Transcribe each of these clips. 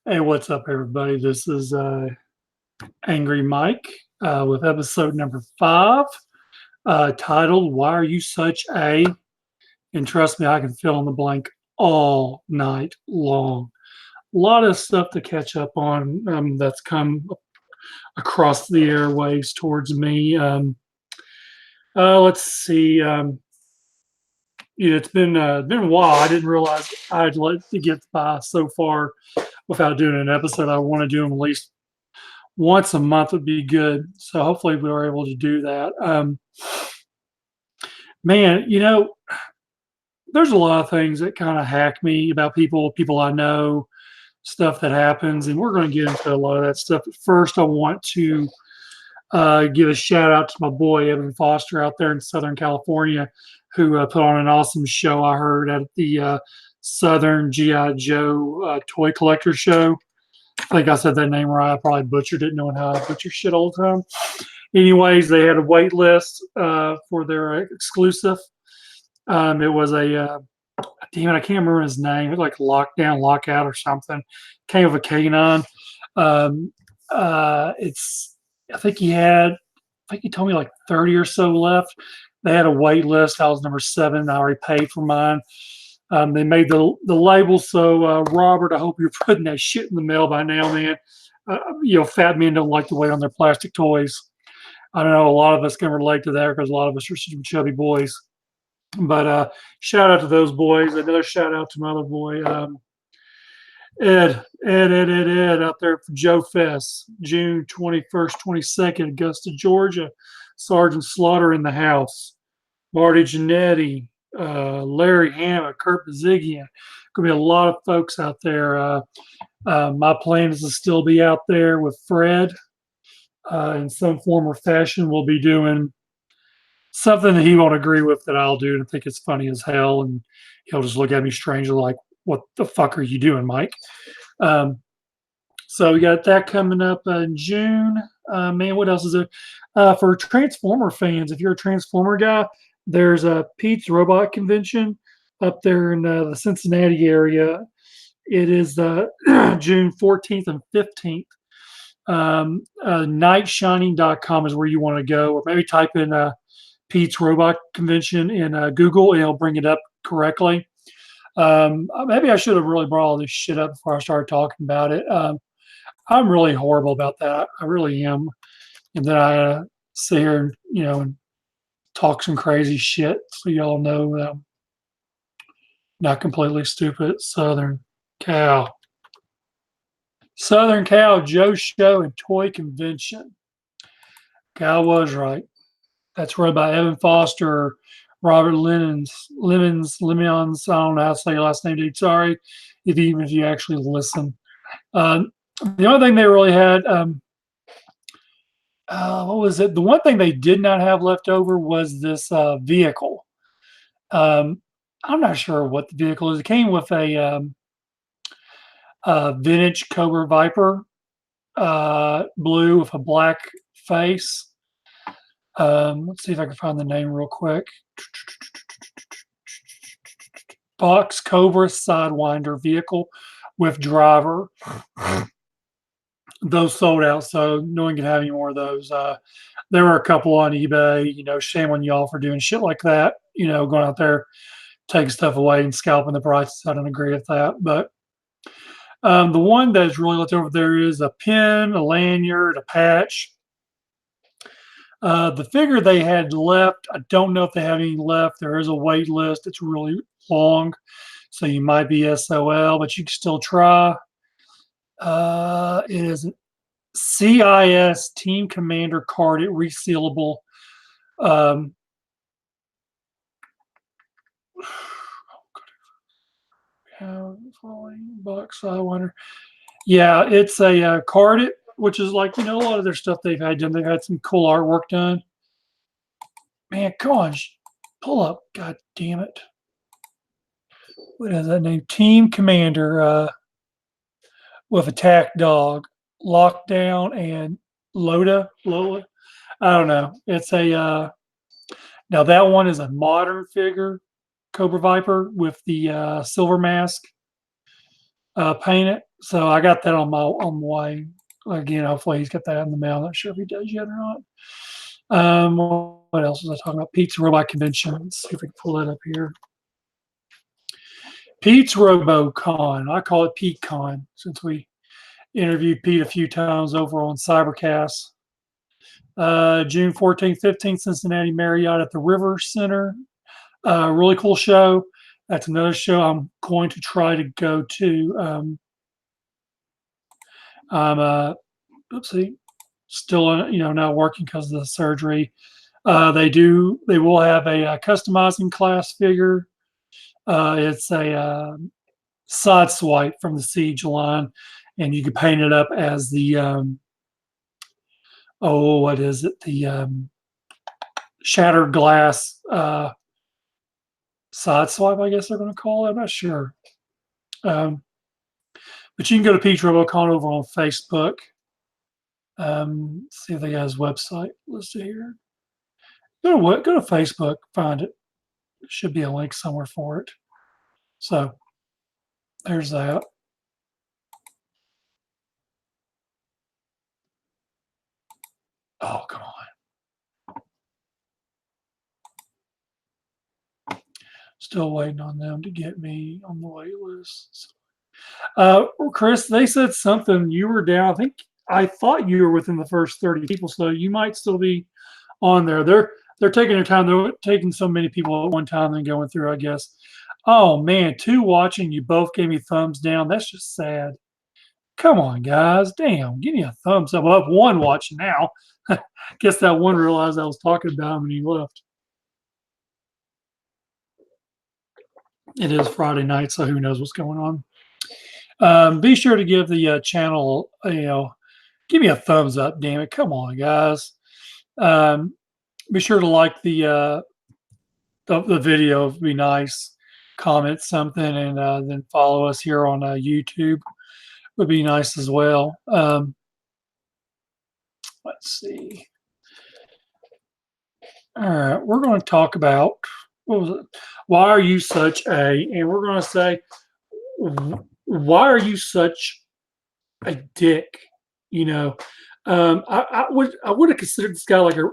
Hey, what's up, everybody? This is Angry Mike with episode number 5, titled "Why Are You Such a?" And trust me, I can fill in the blank all night long. A lot of stuff to catch up on that's come across the airwaves towards me. Let's see. It's been a while. I didn't realize I'd let it get by so far without doing an episode. I want to do them at least once a month would be good. So hopefully we were able to do that. Man, there's a lot of things that kind of hack me about people I know, stuff that happens, and we're going to get into a lot of that stuff. But first, I want to give a shout out to my boy Evan Foster out there in Southern California, who put on an awesome show. I heard at the Southern GI Joe toy collector show. I think I said that name right. I probably butchered it, knowing how I butcher shit all the time. Anyways, they had a wait list for their exclusive. It was damn it, I can't remember his name. It was like Lockdown, Lockout, or something. Came with a canine. It's, I think he told me like 30 or so left. They had a wait list. I was number 7. I already paid for mine. They made the label. So, Robert, I hope you're putting that shit in the mail by now, man. Fat men don't like to wait on their plastic toys. I don't know. A lot of us can relate to that because a lot of us are some chubby boys. But shout out to those boys. Another shout out to my other boy, Ed, out there for Joe Fest, June 21st, 22nd, Augusta, Georgia. Sergeant Slaughter in the house. Marty Jannetty, Larry Hama, Kurt Bazigian. Going to be a lot of folks out there. My plan is to still be out there with Fred in some form or fashion. We'll be doing something that he won't agree with that I'll do and think it's funny as hell. And he'll just look at me strangely like, what the fuck are you doing, Mike? Um, so we got that coming up in June. Man, what else is there? For Transformer fans, if you're a Transformer guy, there's a Pete's Robot Convention up there in the Cincinnati area. It is June 14th and 15th. Nightshining.com is where you want to go, or maybe type in Pete's Robot Convention in Google, and it'll bring it up correctly. Maybe I should have really brought all this shit up before I started talking about it. I'm really horrible about that. I really am. And then I sit here and and talk some crazy shit, so y'all know that I'm not completely stupid. Cal, Southern Cal Joe Show and Toy Convention. Cal was right. That's run by Evan Foster, Robert Lemons. I don't know how to say your last name, dude. Sorry, even if you actually listen. The only thing they really had, what was it? The one thing they did not have left over was this vehicle. I'm not sure what the vehicle is. It came with a vintage Cobra Viper, blue with a black face. Let's see if I can find the name real quick. Box Cobra Sidewinder vehicle with driver. Those sold out, so no one can have any more of those. There were a couple on eBay. Shame on y'all for doing shit like that. Going out there, taking stuff away and scalping the prices. I don't agree with that. But the one that's really left over there is a pin, a lanyard, a patch. The figure they had left, I don't know if they have any left. There is a wait list. It's really long, so you might be SOL, but you can still try. It is CIS Team Commander carded resealable. Box Sidewinder. Yeah, it's a carded, which is like a lot of their stuff they've had done. They've had some cool artwork done. Man, come on, pull up! God damn it! What is that name? Team Commander with Attack Dog, Lockdown, and Lola. I don't know. It's a now that one is a modern figure, Cobra Viper with the silver mask. paint it. So I got that on my way. Again, hopefully he's got that in the mail. Not sure if he does yet or not. What else was I talking about? Pete's Robot Convention. Let's see if we can pull that up here. Pete's RoboCon. I call it PeteCon since we interviewed Pete a few times over on Cybercast. June 14th, 15th, Cincinnati Marriott at the River Center. Really cool show. That's another show I'm going to try to go to. I'm oopsie, still not working because of the surgery. They will have a customizing class figure. It's a side swipe from the Siege line, and you can paint it up as the what is it? The shattered glass side swipe, I guess they're going to call it. I'm not sure. But you can go to Peach RoboCon over on Facebook. See if they got his website listed here. Go to Facebook, find it. There should be a link somewhere for it. So there's that. Oh, come on. Still waiting on them to get me on the wait list. Chris, they said something. You were down. I thought you were within the first 30 people, so you might still be on there. They're taking their time. They're taking so many people at one time and going through, I guess. Oh man, 2 watching. You both gave me thumbs down. That's just sad. Come on, guys. Damn, give me a thumbs up. Well, I have 1 watching now. Guess that one realized I was talking about him and he left. It is Friday night, so who knows what's going on. Be sure to give the channel, give me a thumbs up, damn it. Come on, guys. Be sure to like the video. It'd be nice. Comment something and then follow us here on YouTube. Would be nice as well. Let's see. All right, we're going to talk about what was it? Why are you such a? And we're going to say, why are you such a dick? I would have considered this guy like a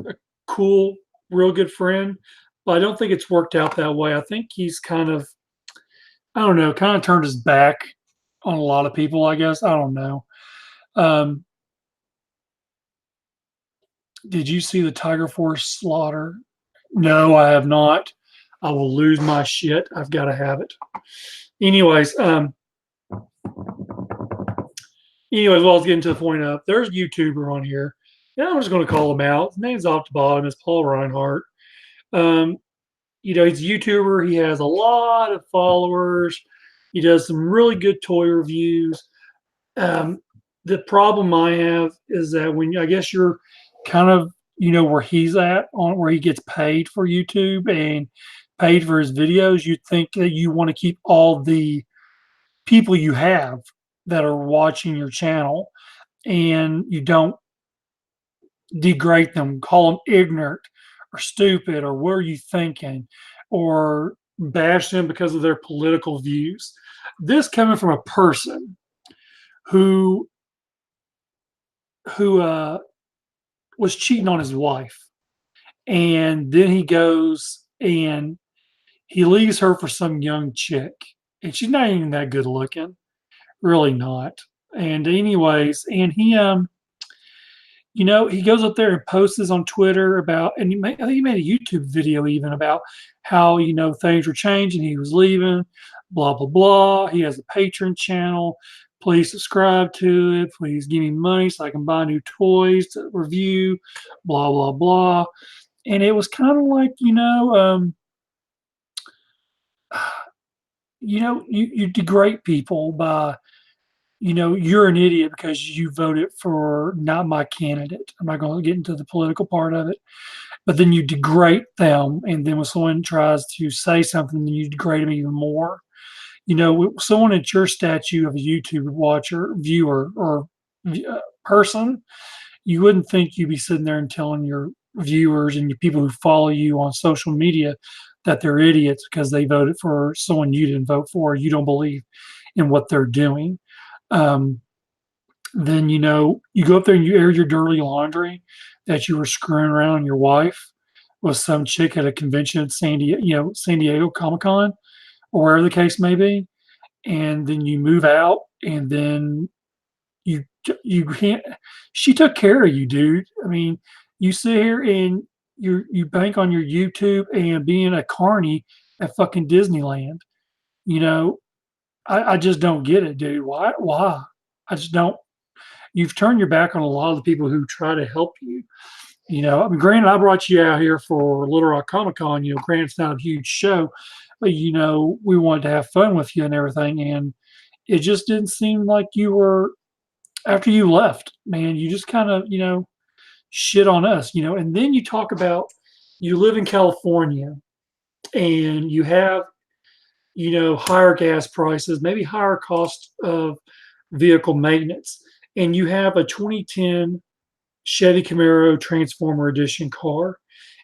cool, real good friend, but I don't think it's worked out that way. I think he's kind of, I don't know, kind of turned his back on a lot of people, I guess. I don't know. Did you see the Tiger Force slaughter? No, I have not. I will lose my shit. I've got to have it. Anyways, well, I was getting to the point of there's a YouTuber on here. And I'm just going to call him out. His name's off the bottom. It's Paul Reinhardt. He's a YouTuber. He has a lot of followers. He does some really good toy reviews. The problem I have is that when I guess you're kind of where he's at on where he gets paid for YouTube and paid for his videos, you think that you want to keep all the people you have that are watching your channel and you don't degrade them, call them ignorant or stupid or what are you thinking or bash them because of their political views. This coming from a person who was cheating on his wife. And then he goes and he leaves her for some young chick. And she's not even that good looking. Really not. And anyways, and he he goes up there and posts on Twitter about, and I think he made a YouTube video even about how, things were changing. He was leaving, blah, blah, blah. He has a Patreon channel. Please subscribe to it. Please give me money so I can buy new toys to review, blah, blah, blah. And it was kind of like, you degrade people by, you're an idiot because you voted for not my candidate. I'm not going to get into the political part of it. But then you degrade them. And then when someone tries to say something, then you degrade them even more. Someone at your statue of a YouTube watcher, viewer, or person, you wouldn't think you'd be sitting there and telling your viewers and your people who follow you on social media that they're idiots because they voted for someone you didn't vote for, or you don't believe in what they're doing. Um, then you go up there and you air your dirty laundry that you were screwing around your wife with some chick at a convention at San Diego Comic Con or wherever the case may be, and then you move out, and then you you can't. She took care of you, dude. I mean, you sit here and you bank on your YouTube and being a carny at fucking Disneyland. You know, I just don't get it, dude. Why? Why? I just don't. You've turned your back on a lot of the people who try to help you. I mean, granted, I brought you out here for Little Rock Comic Con. Granted, it's not a huge show, but we wanted to have fun with you and everything. And it just didn't seem like you were, after you left, man, you just kind of, shit on us, and then you talk about you live in California and you have, higher gas prices, maybe higher cost of vehicle maintenance, and you have a 2010 Chevy Camaro Transformer Edition car,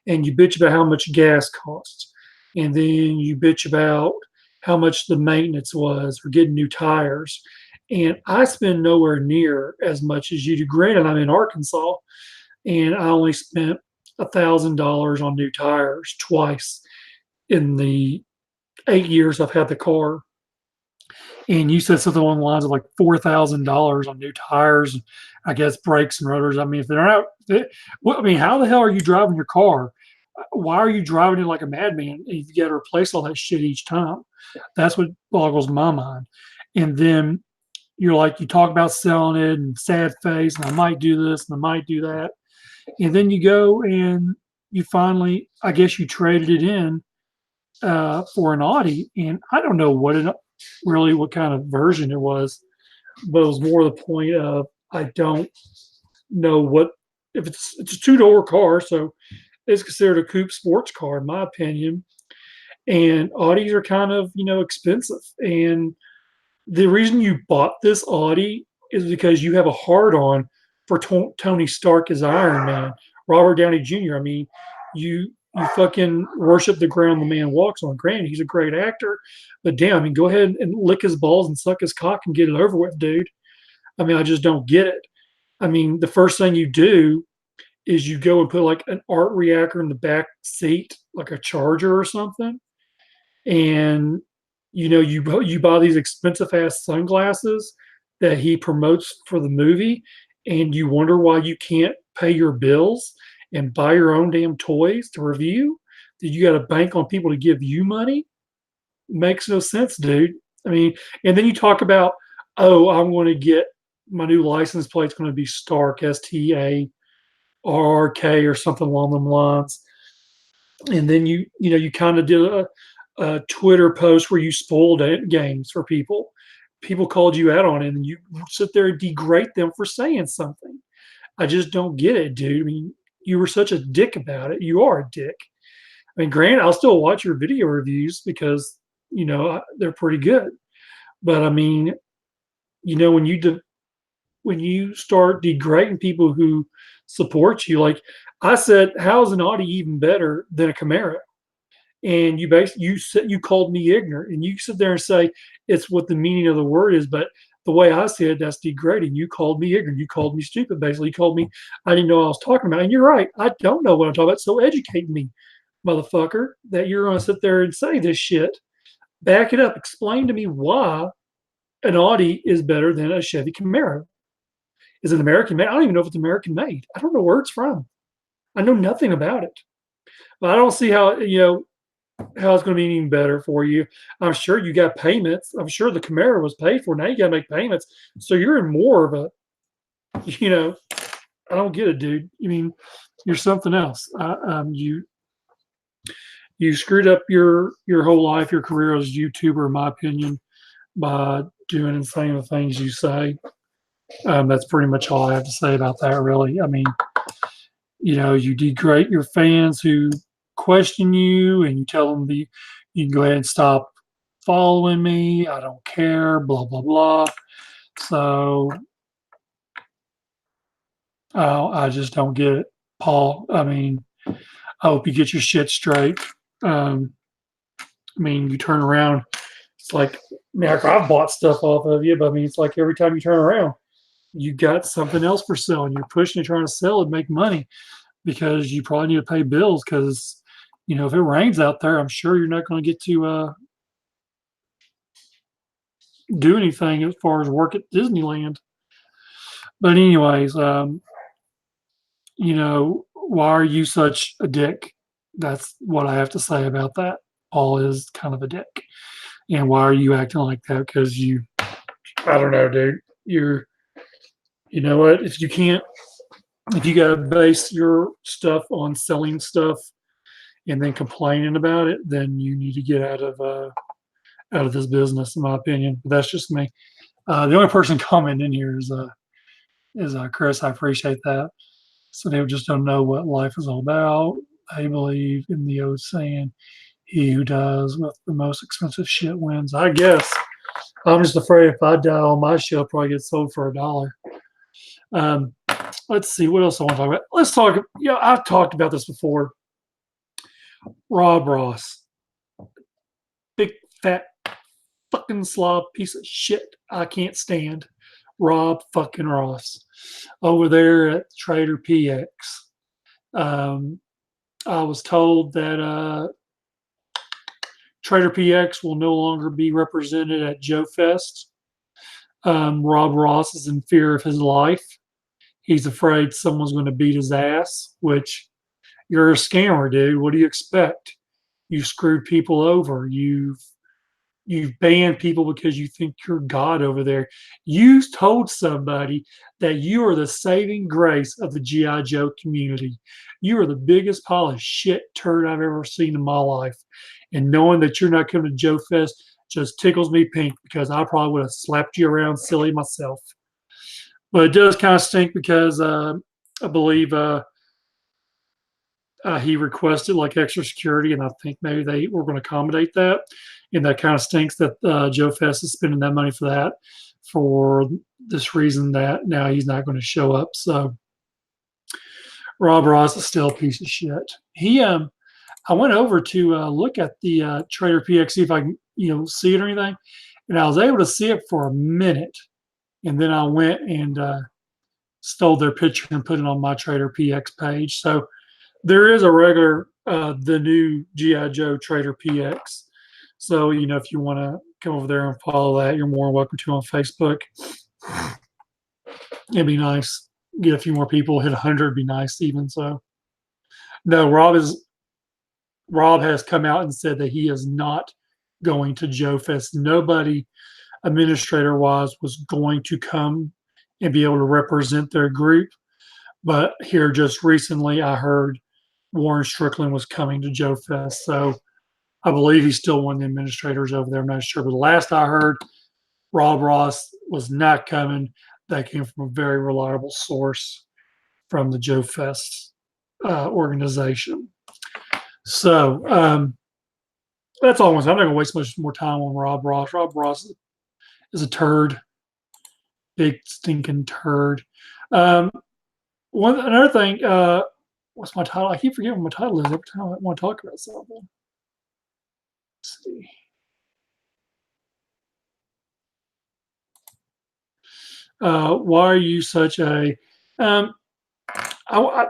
and you bitch about how much gas costs, and then you bitch about how much the maintenance was for getting new tires. And I spend nowhere near as much as you do. Granted, I'm in Arkansas, and I only spent $1,000 on new tires twice in the 8 years I've had the car. And you said something along the lines of like $4,000 on new tires, I guess brakes and rotors. I mean, if they're not, I mean, how the hell are you driving your car? Why are you driving it like a madman? You got to replace all that shit each time. That's what boggles my mind. And then you're like, you talk about selling it and sad face, and I might do this and I might do that. And then you go and you finally, I guess you traded it in for an Audi, and I don't know what kind of version it was, but it was more the point of I don't know what if it's a two-door car, so it's considered a coupe sports car in my opinion. And Audis are kind of expensive, and the reason you bought this Audi is because you have a hard on for Tony Stark as Iron Man, Robert Downey Jr. I mean, you fucking worship the ground the man walks on. Granted, he's a great actor, but damn, I mean, go ahead and lick his balls and suck his cock and get it over with, dude. I mean, I just don't get it. I mean, the first thing you do is you go and put like an art reactor in the back seat, like a charger or something, and you buy these expensive ass sunglasses that he promotes for the movie, and you wonder why you can't pay your bills and buy your own damn toys to review. That you got to bank on people to give you money? Makes no sense, dude. I mean, and then you talk about, oh, I'm going to get my new license plate's going to be Stark, STARK, or something along them lines. And then you kind of did a Twitter post where you spoiled games for people. People called you out on it, and you sit there and degrade them for saying something. I just don't get it, dude. I mean, you were such a dick about it. You are a dick. I mean, granted, I'll still watch your video reviews because they're pretty good. But I mean, when you start degrading people who support you, like I said, how is an Audi even better than a Camaro? And you called me ignorant, and you sit there and say it's what the meaning of the word is, but the way I see it, that's degrading. You called me ignorant. You called me stupid. Basically, you called me I didn't know what I was talking about. And you're right. I don't know what I'm talking about. So educate me, motherfucker. That you're going to sit there and say this shit. Back it up. Explain to me why an Audi is better than a Chevy Camaro. Is it American made? I don't even know if it's American made. I don't know where it's from. I know nothing about it. But I don't see how how it's going to be any better for you. I'm sure you got payments. I'm sure the Camaro was paid for. Now you got to make payments. So you're in more of a, I don't get it, dude. I mean, you're something else. You screwed up your whole life, your career as a YouTuber, in my opinion, by doing and saying the things you say. That's pretty much all I have to say about that, really. I mean, you degrade your fans who question you, and you tell them you can go ahead and stop following me. I don't care, blah, blah, blah. So I just don't get it, Paul. I mean, I hope you get your shit straight. I mean, you turn around, it's like mean, I've bought stuff off of you, but I mean, it's like every time you turn around, you got something else for sale, and you're pushing and trying to sell and make money because you probably need to pay bills. Because if it rains out there, I'm sure you're not going to get to do anything as far as work at Disneyland. But anyways, why are you such a dick? That's what I have to say about that. Paul is kind of a dick. And why are you acting like that? Because I don't know, dude. You know what? If you got to base your stuff on selling stuff and then complaining about it, then you need to get out of this business, in my opinion. But that's just me. The only person commenting in here is Chris. I appreciate that. So they just don't know what life is all about. They believe in the old saying, "He who dies with the most expensive shit wins." I guess. I'm just afraid if I die on my show, I'll probably get sold for $1. Um, let's see what else I want to talk about. Let's talk. I've talked about this before. Rob Ross, big fat fucking slob piece of shit. I can't stand Rob fucking Ross over there at Trader PX. Um, I was told that Trader PX will no longer be represented at Joe Fest. Rob Ross is in fear of his life. He's afraid someone's going to beat his ass, which you're a scammer, dude. What do you expect? You screwed people over. You've banned people because you think you're God over there. You told somebody that you are the saving grace of the G.I. Joe community. You are the biggest pile of shit turd I've ever seen in my life. And knowing that you're not coming to Joe Fest just tickles me pink because I probably would have slapped you around silly myself. But it does kind of stink because I believe he requested like extra security, and I think maybe they were going to accommodate that. And that kind of stinks that Joe Fest is spending that money for that, for this reason that now he's not going to show up. So Rob Ross is still a piece of shit. I went over to look at the Trader PX, see if I can see it or anything, and I was able to see it for a minute, and then I went and stole their picture and put it on my Trader PX page. So there is a regular, the new GI Joe Trader PX. So if you want to come over there and follow that, you're more than welcome to on Facebook. It'd be nice. Get a few more people, hit 100, be nice even. So no, Rob has come out and said that he is not going to Joe Fest. Nobody administrator wise was going to come and be able to represent their group. But here just recently, I heard Warren Strickland was coming to Joe Fest. So I believe he's still one of the administrators over there. I'm not sure. But the last I heard, Rob Ross was not coming. That came from a very reliable source from the Joe Fest organization. So that's all I want to say. I'm not going to waste much more time on Rob Ross. Rob Ross is a turd, big stinking turd. Um, another thing, what's my title? I keep forgetting what my title is every time I want to talk about something. Let's see. Why are you such a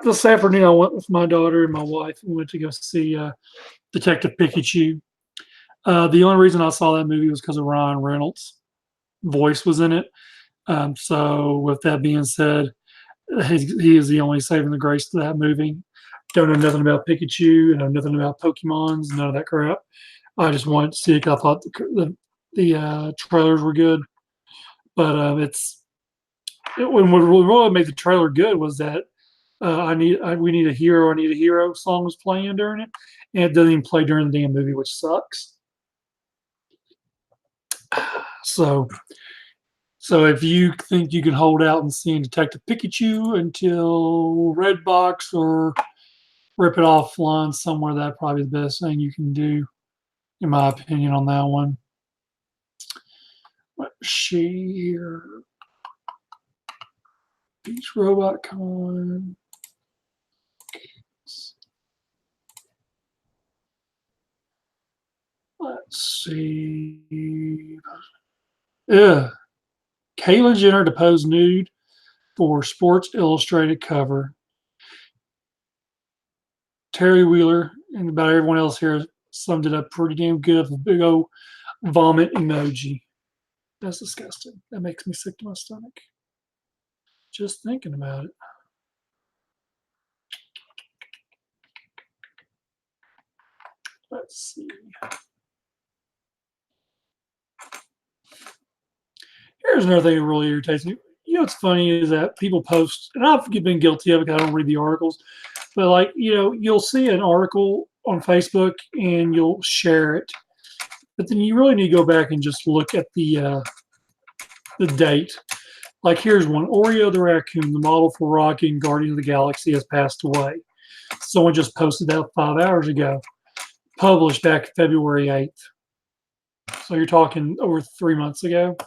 this afternoon I went with my daughter and my wife and went to go see Detective Pikachu. The only reason I saw that movie was because of Ryan Reynolds' voice was in it. So with that being said, he is the only saving the grace to that movie. Don't know nothing about Pikachu, know nothing about Pokemons, none of that crap. I just wanted to see it. I thought the trailers were good, but what really made the trailer good was that we need a hero. I need a hero song was playing during it, and it doesn't even play during the damn movie, which sucks. So, if you think you can hold out and see Detective Pikachu until Redbox or rip it offline somewhere, that probably the best thing you can do, in my opinion, on that one. Let's see here. Beach Robot Con. Let's see. Ugh. Caitlyn Jenner to pose nude for Sports Illustrated cover. Terry Wheeler and about everyone else here summed it up pretty damn good with a big old vomit emoji. That's disgusting. That makes me sick to my stomach. Just thinking about it. Let's see. Here's another thing that really irritates me. You know what's funny is that people post, and I've been guilty of it because I don't read the articles, but like, you'll see an article on Facebook and you'll share it, but then you really need to go back and just look at the date. Like here's one: Oreo the raccoon, the model for Rocky and Guardian of the Galaxy, has passed away. Someone just posted that 5 hours ago. Published back February 8th. So you're talking over 3 months ago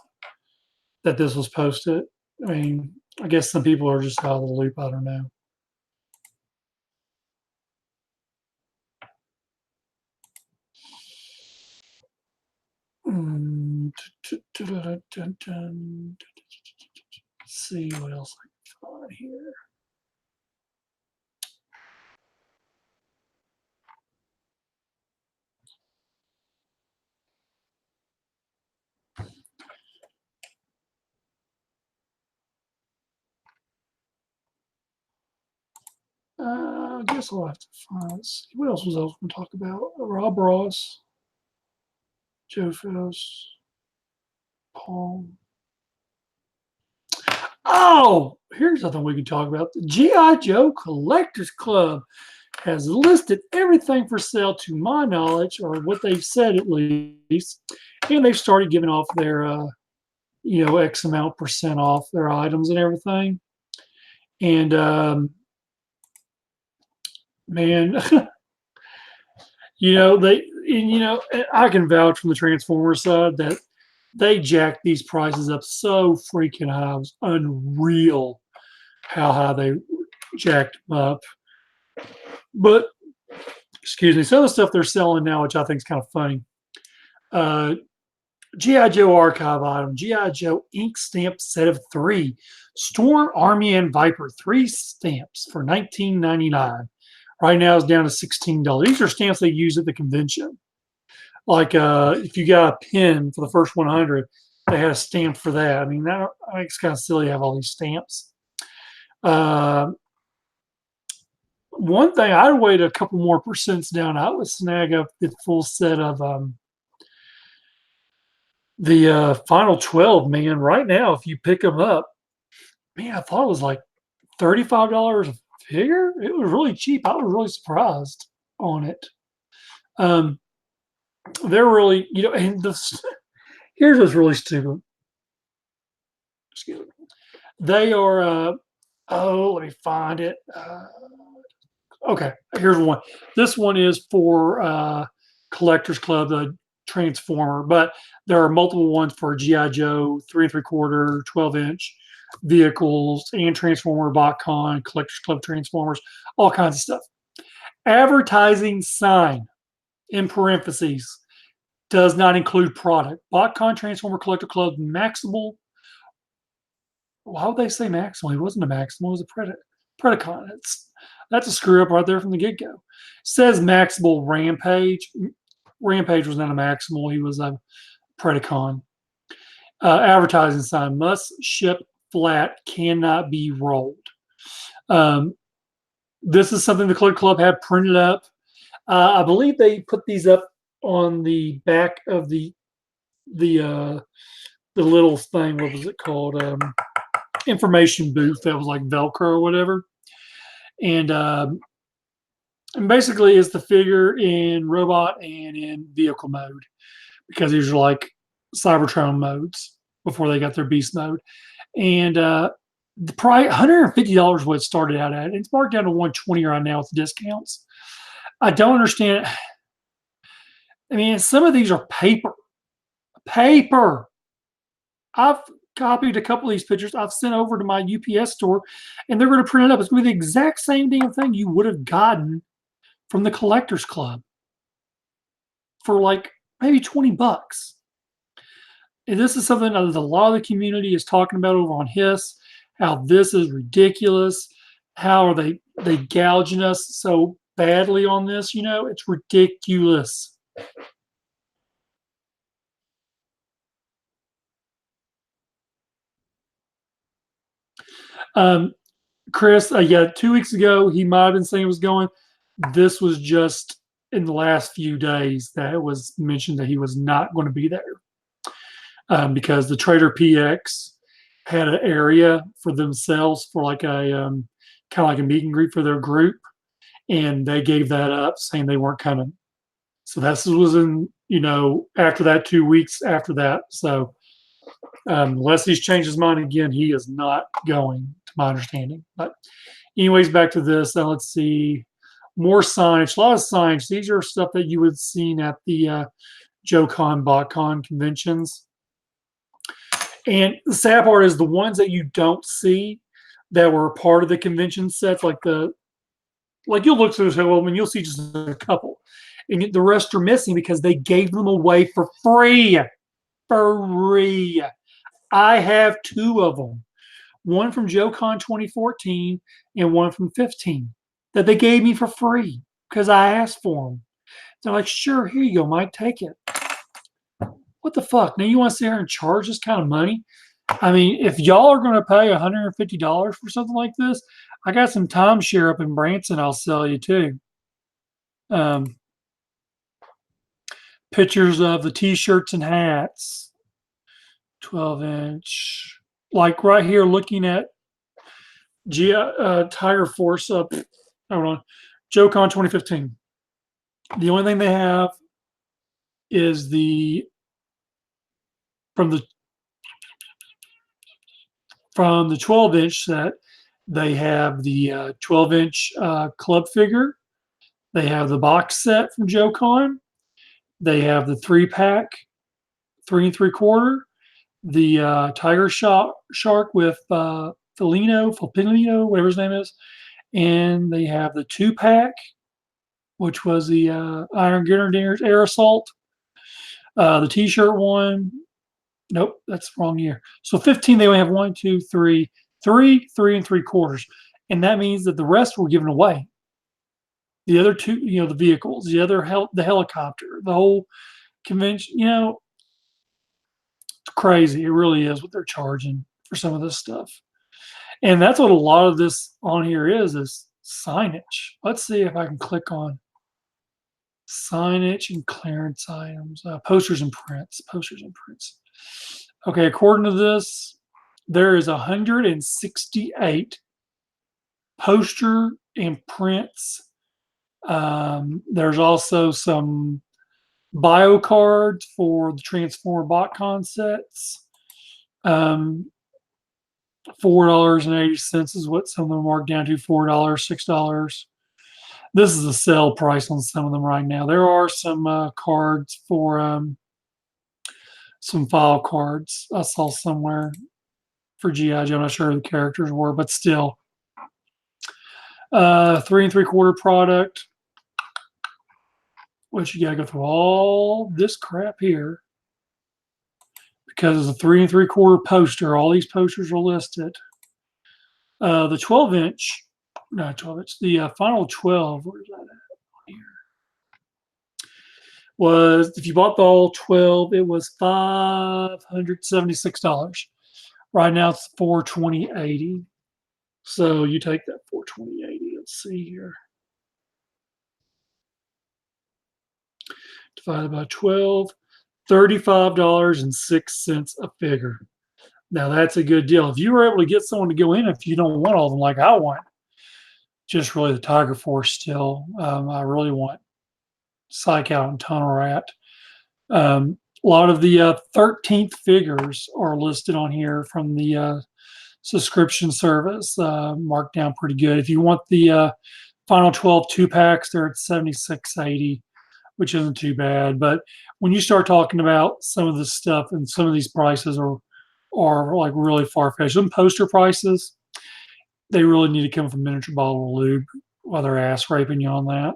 that this was posted. I mean, I guess some people are just out of the loop. I don't know. Let's see what else I can find here. I guess I'll have to find. Let's see, what else was I going to talk about? Rob Ross, Joe Fess, Paul. Oh, here's something we can talk about. The G.I. Joe Collectors Club has listed everything for sale, to my knowledge, or what they've said at least, and they've started giving off their, X amount % off their items and everything. And man, I can vouch from the Transformer side that they jacked these prices up so freaking high. It was unreal how high they jacked them up. But excuse me, some of the stuff they're selling now, which I think is kind of funny. G.I. Joe archive item, G.I. Joe ink stamp set of 3, Storm, Army, and Viper, 3 stamps for $19.99. Right now it's down to $16. These are stamps they use at the convention. Like if you got a pin for the first 100, they had a stamp for that. I mean, it's kind of silly to have all these stamps. One thing, I'd wait a couple more percents down. I would snag up the full set of the Final 12, man. Right now, if you pick them up, man, I thought it was like $35 a figure. It was really cheap. I was really surprised on it. They're really, and here's what's really stupid. Excuse me. They are, let me find it. Okay, here's one. This one is for Collectors Club, the Transformer, but there are multiple ones for G.I. Joe, 3 3/4, 12-inch vehicles, and Transformer, BotCon, Collectors Club Transformers, all kinds of stuff. Advertising sign, in parentheses, does not include product. BotCon Transformer Collector Club Maximal. Why would they say Maximal? He wasn't a Maximal, it was a Predacon. That's a screw up right there from the get-go. Says Maximal Rampage. Rampage was not a Maximal, he was a Predacon. Advertising sign, must ship flat, cannot be rolled. This is something the Collector Club had printed up. I believe they put these up on the back of the little thing. What was it called? Information booth that was like Velcro or whatever. And basically it's the figure in robot and in vehicle mode, because these are like Cybertron modes before they got their beast mode. And the price, $150 what it started out at. It's marked down to $120 right now with the discounts. I don't understand. I mean, some of these are paper. I've copied a couple of these pictures. I've sent over to my UPS store, and they're going to print it up. It's going to be the exact same damn thing you would have gotten from the Collectors Club for like maybe $20. And this is something that a lot of the community is talking about over on Hiss, how this is ridiculous. How are they gouging us so badly on this? It's ridiculous. Um, Chris, yeah, 2 weeks ago he might have been saying it was going. This was just in the last few days that it was mentioned that he was not going to be there, because the Trader PX had an area for themselves for like a kind of like a meet and greet for their group, and they gave that up, saying they weren't coming. So this was in after that 2 weeks after that. So unless he's changed his mind again, he is not going, to my understanding. But anyways, back to this. Let's see. More signage, a lot of signage. These are stuff that you would have seen at the JoeCon, BotCon conventions. And the sad part is the ones that you don't see that were part of the convention sets, like you'll look through and say, well, I mean, you'll see just a couple, and the rest are missing because they gave them away for free. Free. I have two of them, one from JoeCon 2014 and one from 15 that they gave me for free because I asked for them. They're like, sure, here you go, Mike, take it. What the fuck? Now you want to sit here and charge this kind of money? I mean, if y'all are going to pay $150 for something like this, I got some timeshare up in Branson I'll sell you too. Um, Pictures of the t-shirts and hats, 12-inch. Like right here, looking at Tiger Force up. Hold on, JoeCon 2015. The only thing they have is the from the 12-inch set. They have the 12-inch club figure. They have the box set from JoeCon. They have the 3-pack, 3 3/4, the Tiger Shark with Filipino, whatever his name is, and they have the 2-pack, which was the Iron Grenadiers Air Assault, the T-shirt one. Nope, that's the wrong year. So 15, they only have 1, 2, 3, 3 3/4, and that means that the rest were given away. The other two, the vehicles, the helicopter, the whole convention, it's crazy. It really is what they're charging for some of this stuff. And that's what a lot of this on here is signage. Let's see if I can click on signage and clearance items, posters and prints, Okay, according to this, there is 168 poster and prints. There's also some bio cards for the Transformer BotCon sets. $4.80 is what some of them marked down to. $4, $6. This is a sale price on some of them right now. There are some cards for some file cards I saw somewhere for GI Joe. I'm not sure who the characters were, but still. 3 3/4 product, which you gotta go through all this crap here because it's a 3 3/4 poster. All these posters are listed. The 12-inch, not 12-inch, the final 12. Where's that at? Here was, if you bought the all 12, it was $576. Right now it's $420.80. So you take that $420.80. Let's see here. Divided by 12, $35.06 a figure. Now that's a good deal. If you were able to get someone to go in, if you don't want all of them like I want, just really the Tiger Force still. I really want Psych Out and Tunnel Rat. A lot of the 13th figures are listed on here from the subscription service, marked down pretty good. If you want the final 12 2-packs, they're at $76.80, which isn't too bad. But when you start talking about some of this stuff and some of these prices are like really far-fetched. Some poster prices, they really need to come from Miniature Bottle of Lube while they're ass raping you on that.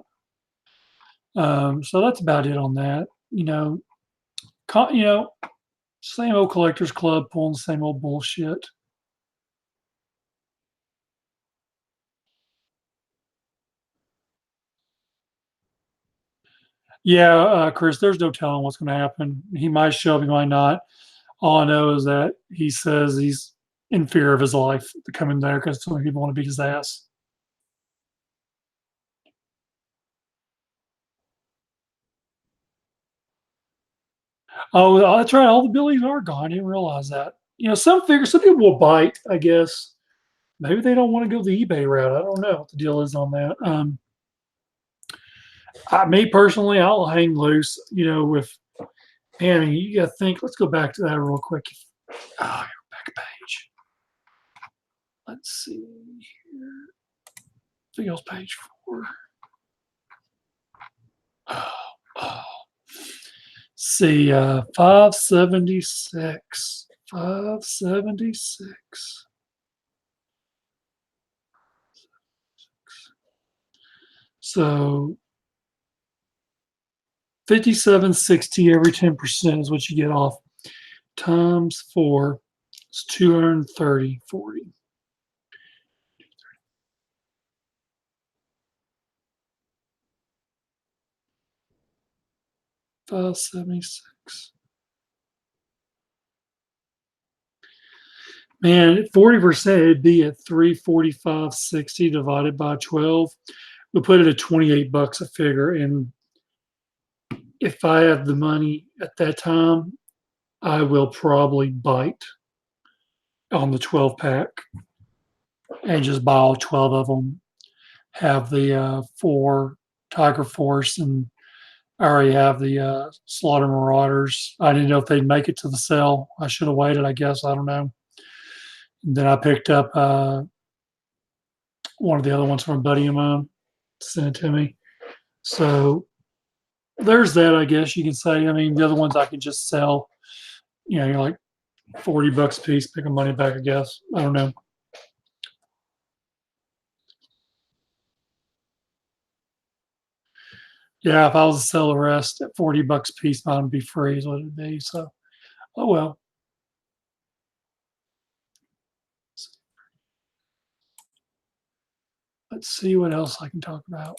So that's about it on that. Same old collectors club pulling the same old bullshit. Yeah, Chris, there's no telling what's going to happen. He might show up, he might not. All I know is that he says he's in fear of his life to come in there because so many people want to beat his ass. Oh, that's right. All the Billies are gone. I didn't realize that. Some people will bite, I guess. Maybe they don't want to go the eBay route. I don't know what the deal is on that. Me personally, I'll hang loose. With Annie, you got to think. Let's go back to that real quick. Back page. Let's see here. I think it was page 4. Oh, oh. See, 576. 576. So 57.60 every 10% is what you get off. Times 4 is 230.40. 576. Man, at 40%, it'd be at 345.60 divided by 12. We put it at 28 bucks a figure. And if I have the money at that time, I will probably bite on the 12 pack and just buy all 12 of them. Have the 4 Tiger Force, and I already have the Slaughter Marauders. I didn't know if they'd make it to the sale. I should have waited, I guess. I don't know. And then I picked up one of the other ones from a buddy of mine, sent it to me. So there's that, I guess you can say. I mean, the other ones I could just sell. You're like 40 bucks a piece, pick the money back, I guess. I don't know. Yeah, if I was to sell the rest at 40 bucks a piece, mine would be free, is what it'd be. So, oh well. Let's see what else I can talk about.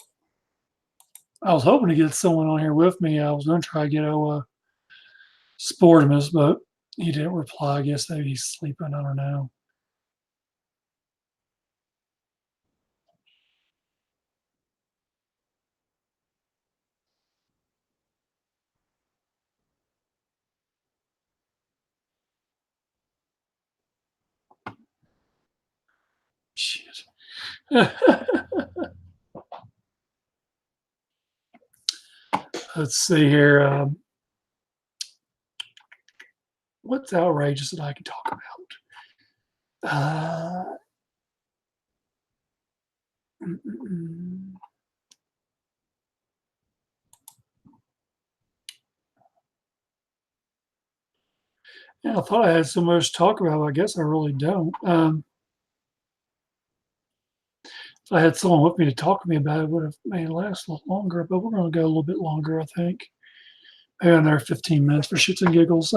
I was hoping to get someone on here with me. I was going to try to get Sportimus, but he didn't reply. I guess maybe he's sleeping. I don't know. Shit. Let's see here. What's outrageous that I can talk about? Mm, mm, mm. Yeah, I thought I had so much to talk about. I guess I really don't. If I had someone with me to talk to me about it, it would have made it last a little longer. But we're going to go a little bit longer, I think. Maybe another 15 minutes for shits and giggles.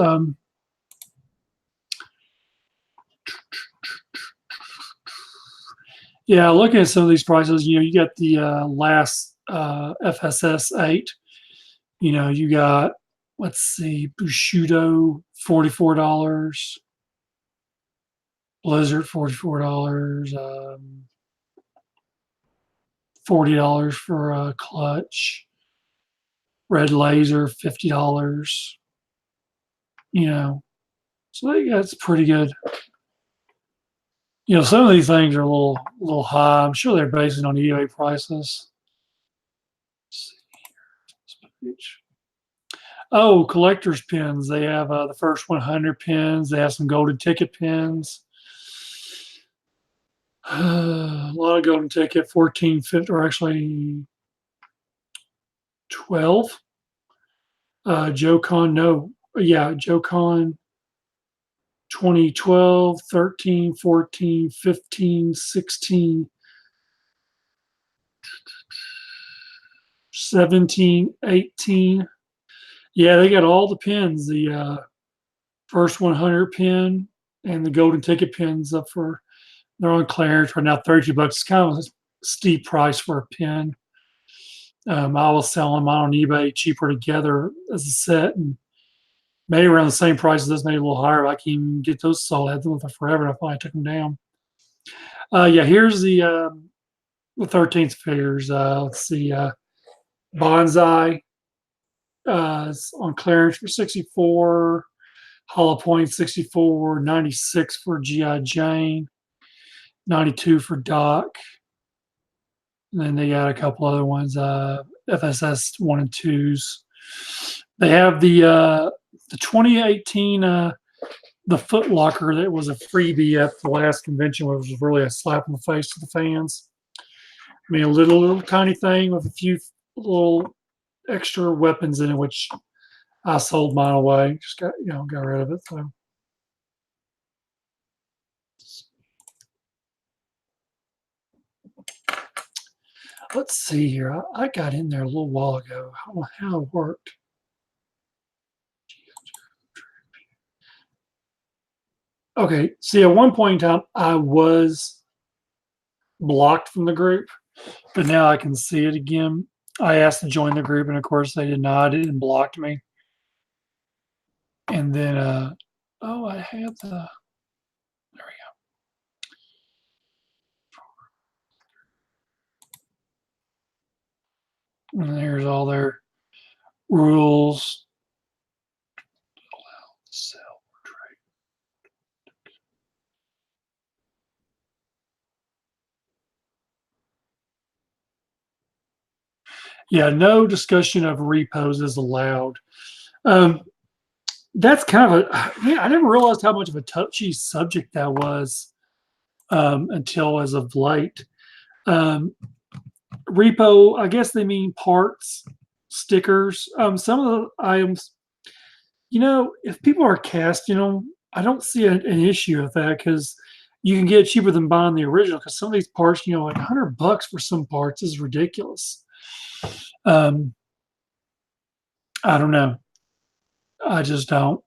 Yeah, looking at some of these prices, you got the last FSS 8. You got, let's see, Bushido, $44, Blizzard, $44, $40 for a clutch, Red Laser, $50. You know, so that's pretty good. Some of these things are a little high. I'm sure they're based on eBay prices. Let's see here. Oh, collector's pins. They have the first 100 pins. They have some golden ticket pins. A lot of golden ticket, 14, 15, or actually 12. Joe Con, no. Yeah, Joe Con 2012, 13, 14, 15, 16, 17, 18. Yeah, they got all the pins. The First 100 pin and the golden ticket pins up for they're on clearance right now, 32 bucks. It's kind of a steep price for a pin. I was selling mine on eBay cheaper together as a set and maybe around the same price as this, maybe a little higher. I can even get those sold. I had them for forever and I finally took them down. Yeah, here's the 13th figures. Let's see, Bonsai is on clearance for 64, Hollow Point 64, 96 for GI Jane, 92 for Doc. And then they got a couple other ones, FSS 1 and 2s. They have the 2018 the Foot Locker that was a freebie at the last convention, which was really a slap in the face to the fans. I mean, a little tiny thing with a few little extra weapons in it, which I sold mine away. Just got rid of it. So let's see here. I got in there a little while ago. I don't know how it worked. Okay, see, at one point in time, I was blocked from the group, but now I can see it again. I asked to join the group, and of course, they did not. It blocked me. And then, oh, I have the. There we go. And there's all their rules. Allow sell or trade. Yeah, no discussion of repos is allowed. Um, that's kind of a yeah. I never realized how much of a touchy subject that was until as of late. Um, repo, I guess they mean parts, stickers. Some of the items, if people are cast, I don't see an issue with that because you can get it cheaper than buying the original. Because some of these parts, like $100 for some parts is ridiculous. Um, I don't know. I just don't.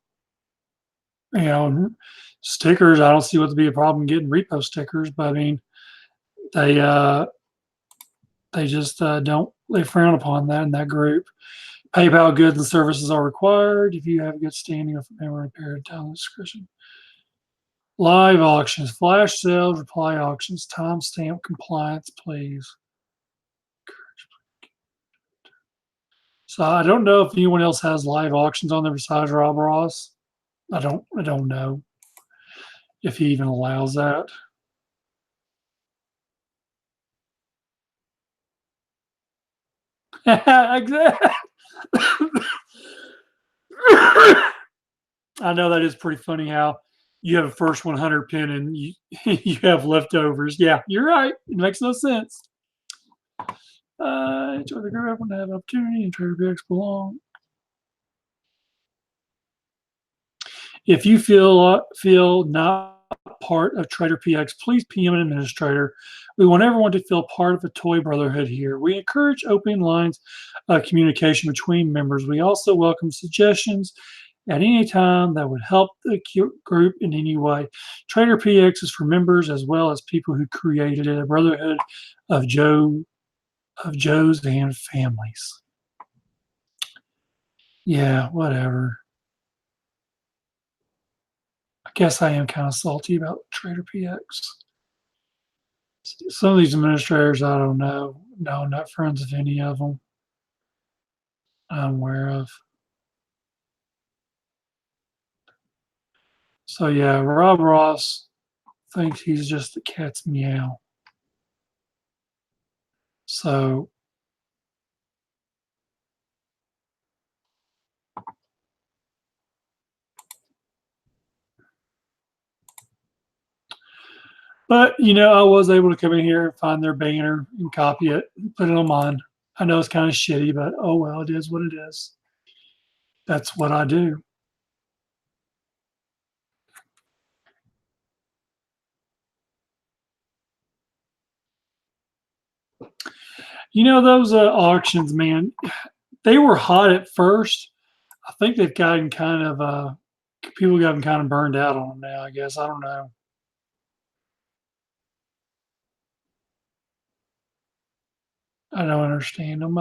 Stickers. I don't see what to be a problem getting repo stickers, but I mean, they they just don't. They frown upon that in that group. PayPal goods and services are required if you have good standing of memory period time discretion. Live auctions, flash sales, reply auctions, timestamp compliance, please. So I don't know if anyone else has live auctions on there besides Rob Ross. I don't know if he even allows that. Exactly. I know that is pretty funny how you have a first 100 pin and you you have leftovers. Yeah, you're right. It makes no sense. Enjoy the group. Want to have an opportunity and Trader BX belong. If you feel not part of Trader PX, please PM an administrator. We want everyone to feel part of the toy brotherhood here. We encourage open lines of communication between members. We also welcome suggestions at any time that would help the group in any way. Trader PX is for members as well as people who created it, a brotherhood of Joes and families. Yeah, whatever. I guess I am kind of salty about Trader PX. Some of these administrators, I don't know. No, I'm not friends with any of them I'm aware of. So yeah, Rob Ross thinks he's just the cat's meow. So but I was able to come in here and find their banner and copy it and put it on mine. I know it's kind of shitty, but oh well, it is what it is. That's what I do. Those auctions, man, they were hot at first. I think they've gotten kind of people gotten kind of burned out on them now, I guess. I don't know. I don't understand them.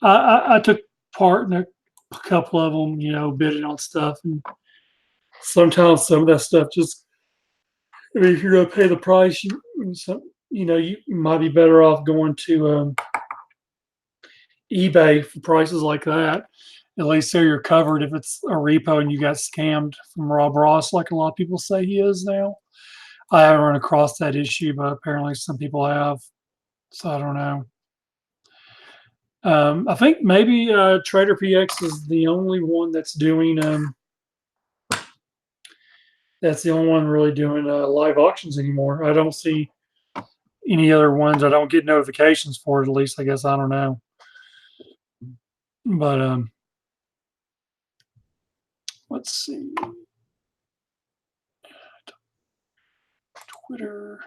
I took part in a couple of them, bidding on stuff, and sometimes some of that stuff just. I mean, if you're going to pay the price, you might be better off going to eBay for prices like that. At least there you're covered if it's a repo and you got scammed from Rob Ross, like a lot of people say he is now. I haven't run across that issue, but apparently some people have. So I don't know. I think maybe Trader PX is the only one that's doing. That's the only one really doing live auctions anymore. I don't see any other ones. I don't get notifications for it. At least I guess I don't know. But let's see. Twitter.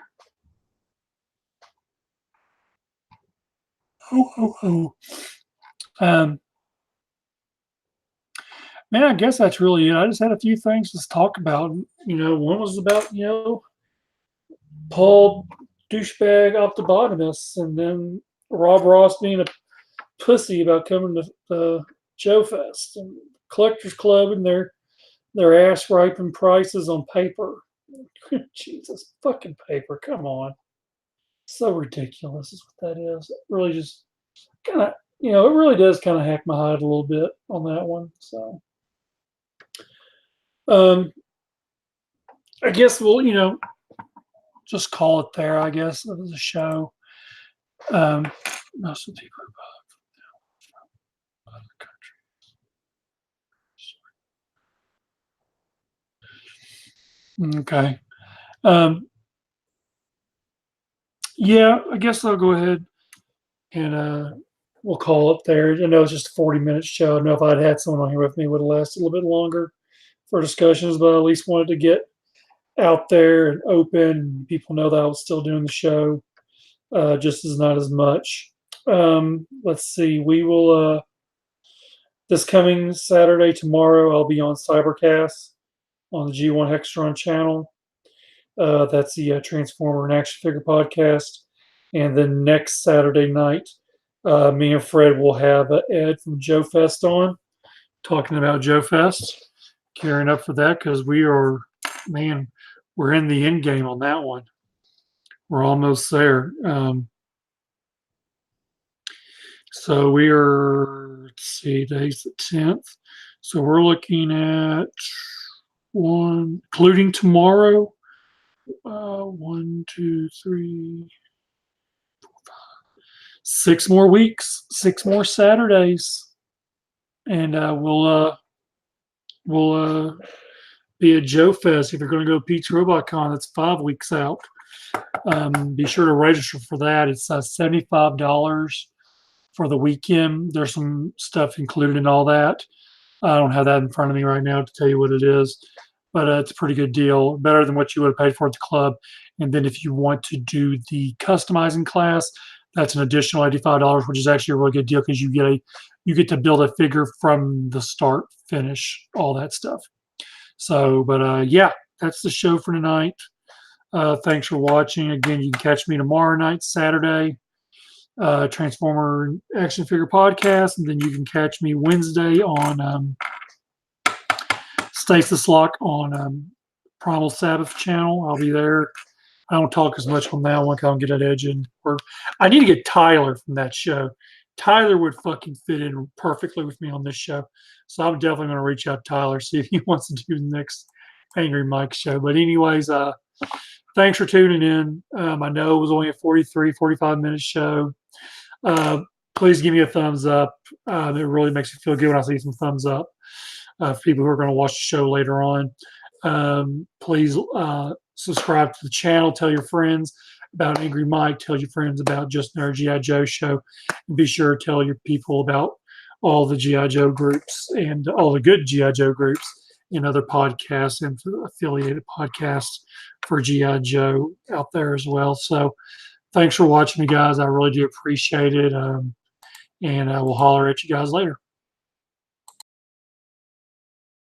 Oh. Man, I guess that's really it. I just had a few things to talk about. One was about, Paul douchebag optobotanist, and then Rob Ross being a pussy about coming to Joe Fest and Collectors Club and their ass raping prices on paper. Jesus, fucking paper. Come on. So ridiculous is what that is. It really just kind of, it really does kind of hack my hide a little bit on that one. So, I guess we'll, just call it there. I guess it was a show. Most of the people are other countries. Okay. Yeah, I guess I'll go ahead and we'll call it there. I know it's just a 40-minute show. I know if I'd had someone on here with me, it would have lasted a little bit longer for discussions, but I at least wanted to get out there and open. People know that I was still doing the show, just as not as much. Let's see. We will this coming Saturday, tomorrow, I'll be on Cybercast on the G1 Hextron channel. That's the Transformer and Action Figure podcast. And then next Saturday night, me and Fred will have Ed from Joe Fest on, talking about Joe Fest, gearing up for that because we're in the end game on that one. We're almost there. So we are, let's see, today's the 10th. So we're looking at including tomorrow, 1, 2, 3, 4, 5, 6 more weeks, 6 more Saturdays, and we'll be at Joe Fest. If you're going to go to Pete's Robot Con, that's 5 weeks out. Be sure to register for that. It's $75 for the weekend. There's some stuff included in all that. I don't have that in front of me right now to tell you what it is, but it's a pretty good deal, better than what you would have paid for at the club. And then if you want to do the customizing class, that's an additional $85, which is actually a really good deal because you get to build a figure from the start, finish, all that stuff. So, but yeah, that's the show for tonight. Thanks for watching. Again, you can catch me tomorrow night, Saturday, Transformer Action Figure Podcast, and then you can catch me Wednesday on Stasis Lock on Primal Sabbath channel. I'll be there. I don't talk as much on that one because I don't get that edge in. Or I need to get Tyler from that show. Tyler would fucking fit in perfectly with me on this show. So I'm definitely going to reach out to Tyler, see if he wants to do the next Angry Mike show. But anyways, thanks for tuning in. I know it was only a 45-minute show. Please give me a thumbs up. It really makes me feel good when I see some thumbs up for people who are going to watch the show later on. Please subscribe to the channel. Tell your friends about Angry Mike. Tell your friends about Just Another G.I. Joe show. And be sure to tell your people about all the G.I. Joe groups and all the good G.I. Joe groups and other podcasts and affiliated podcasts for G.I. Joe out there as well. So thanks for watching me, guys. I really do appreciate it. And we'll holler at you guys later.